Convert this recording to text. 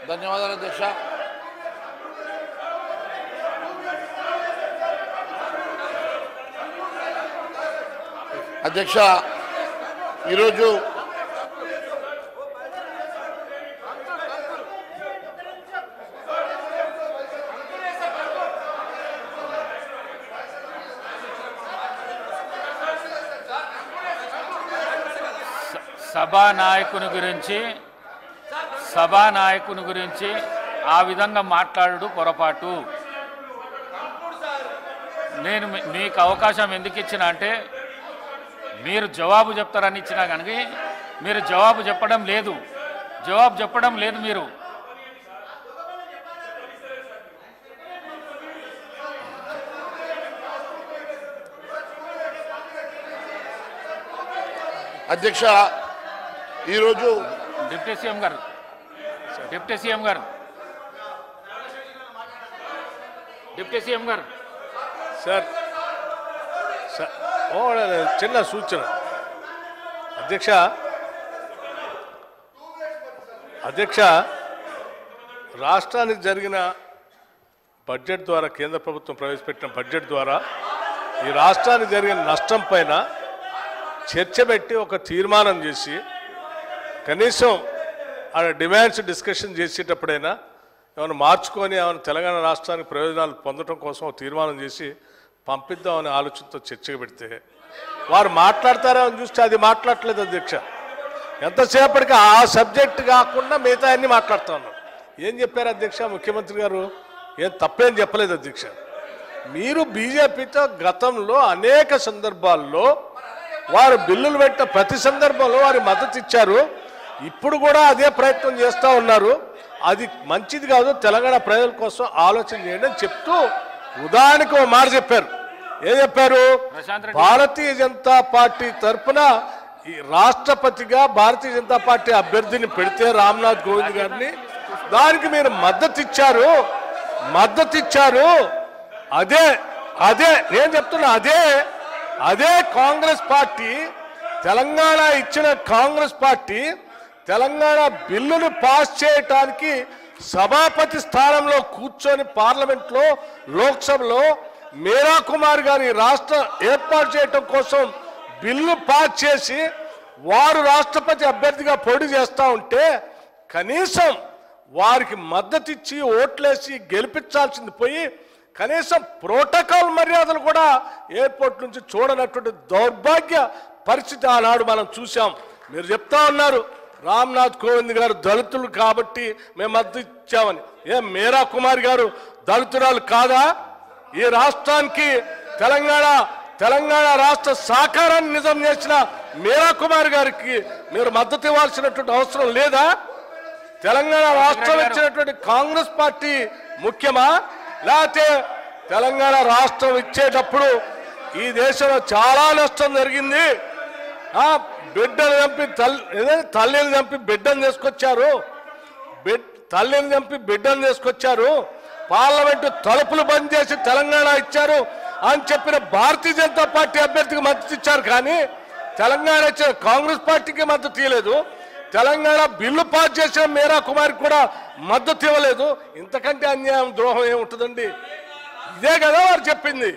ధన్యవాదాలు అధ్యక్ష. అధ్యక్ష, ఈరోజు సభానాయకుని గురించి ఆ విధంగా మాట్లాడు పొరపాటు. నేను మీకు అవకాశం ఎందుకు ఇచ్చినా అంటే మీరు జవాబు చెప్తారని ఇచ్చినా కానీ మీరు జవాబు చెప్పడం లేదు మీరు. అధ్యక్ష, ఈరోజు డిప్యూటీ సీఎం గారు సార్ చిన్న సూచన అధ్యక్ష, రాష్ట్రానికి జరిగిన బడ్జెట్ ద్వారా, కేంద్ర ప్రభుత్వం ప్రవేశపెట్టిన బడ్జెట్ ద్వారా ఈ రాష్ట్రానికి జరిగిన నష్టం పైన చర్చ పెట్టి ఒక తీర్మానం చేసి కనీసం ఆ డిమాండ్స్ డిస్కషన్ చేసేటప్పుడైనా ఏమైనా మార్చుకొని ఏమైనా తెలంగాణ రాష్ట్రానికి ప్రయోజనాలు పొందడం కోసం ఒక తీర్మానం చేసి పంపిద్దామనే ఆలోచనతో చర్చకు పెడితే వారు మాట్లాడతారో అని చూస్తే అది మాట్లాడలేదు అధ్యక్ష. ఎంతసేపటికి ఆ సబ్జెక్ట్ కాకుండా మిగతా అన్ని మాట్లాడుతూ ఉన్నారు. ఏం చెప్పారు అధ్యక్ష ముఖ్యమంత్రి గారు? ఏం తప్పేం చెప్పలేదు అధ్యక్ష. మీరు బీజేపీతో గతంలో అనేక సందర్భాల్లో వారు బిల్లులు పెట్టిన ప్రతి సందర్భంలో వారి మద్దతు ఇచ్చారు. ఇప్పుడు కూడా అదే ప్రయత్నం చేస్తూ ఉన్నారు. అది మంచిది కాదు, తెలంగాణ ప్రజల కోసం ఆలోచన చేయండి అని చెప్తూ ఉదాహరణకు ఒక మాట చెప్పారు. ఏం చెప్పారు? భారతీయ జనతా పార్టీ తరఫున ఈ రాష్ట్రపతిగా భారతీయ జనతా పార్టీ అభ్యర్థిని పెడితే రామ్నాథ్ కోవింద్ గారిని, దానికి మీరు మద్దతు ఇచ్చారు. అదే నేను చెప్తున్నా, అదే కాంగ్రెస్ పార్టీ, తెలంగాణ ఇచ్చిన కాంగ్రెస్ పార్టీ తెలంగాణ బిల్లును పాస్ చేయటానికి సభాపతి స్థానంలో కూర్చొని పార్లమెంట్లో, లోక్సభలో మీరా కుమార్ గారి రాష్ట్ర ఏర్పాటు చేయటం కోసం బిల్లు పాస్ చేసి వారు రాష్ట్రపతి అభ్యర్థిగా పోటీ చేస్తూ ఉంటే కనీసం వారికి మద్దతు ఇచ్చి ఓట్లేసి గెలిపించాల్సింది పోయి కనీసం ప్రోటోకాల్ మర్యాదలు కూడా ఎయిర్పోర్ట్ నుంచి చూడనటువంటి దౌర్భాగ్య పరిస్థితి ఆనాడు మనం చూసాం. మీరు చెప్తా ఉన్నారు రామ్నాథ్ కోవింద్ గారు దళితులు కాబట్టి మేము మద్దతు ఇచ్చామని. మీరా కుమార్ గారు దళితురాలు కాదా? ఈ రాష్ట్రానికి తెలంగాణ రాష్ట్ర సాకారాన్ని నిజం చేసిన మీరా కుమార్ గారికి మీరు మద్దతు ఇవ్వాల్సినటువంటి అవసరం లేదా? తెలంగాణ రాష్ట్రం ఇచ్చినటువంటి కాంగ్రెస్ పార్టీ ముఖ్యమా? లేకపోతే తెలంగాణ రాష్ట్రం ఇచ్చేటప్పుడు ఈ దేశంలో చాలా నష్టం జరిగింది. బిడ్డలు చంపి తల్లిని చంపి బిడ్డను తీసుకొచ్చారు, పార్లమెంటు తలుపులు బంద్ చేసి తెలంగాణ ఇచ్చారు అని చెప్పిన భారతీయ జనతా పార్టీ అభ్యర్థికి మద్దతు ఇచ్చారు. కానీ తెలంగాణ ఇచ్చిన కాంగ్రెస్ పార్టీకి మద్దతు ఇవ్వలేదు. తెలంగాణ బిల్లు పాస్ చేసిన మీరా కుమార్కి కూడా మద్దతు ఇవ్వలేదు. ఇంతకంటే అన్యాయం, ద్రోహం ఏముంటుందండి? ఇదే కదా వారు చెప్పింది.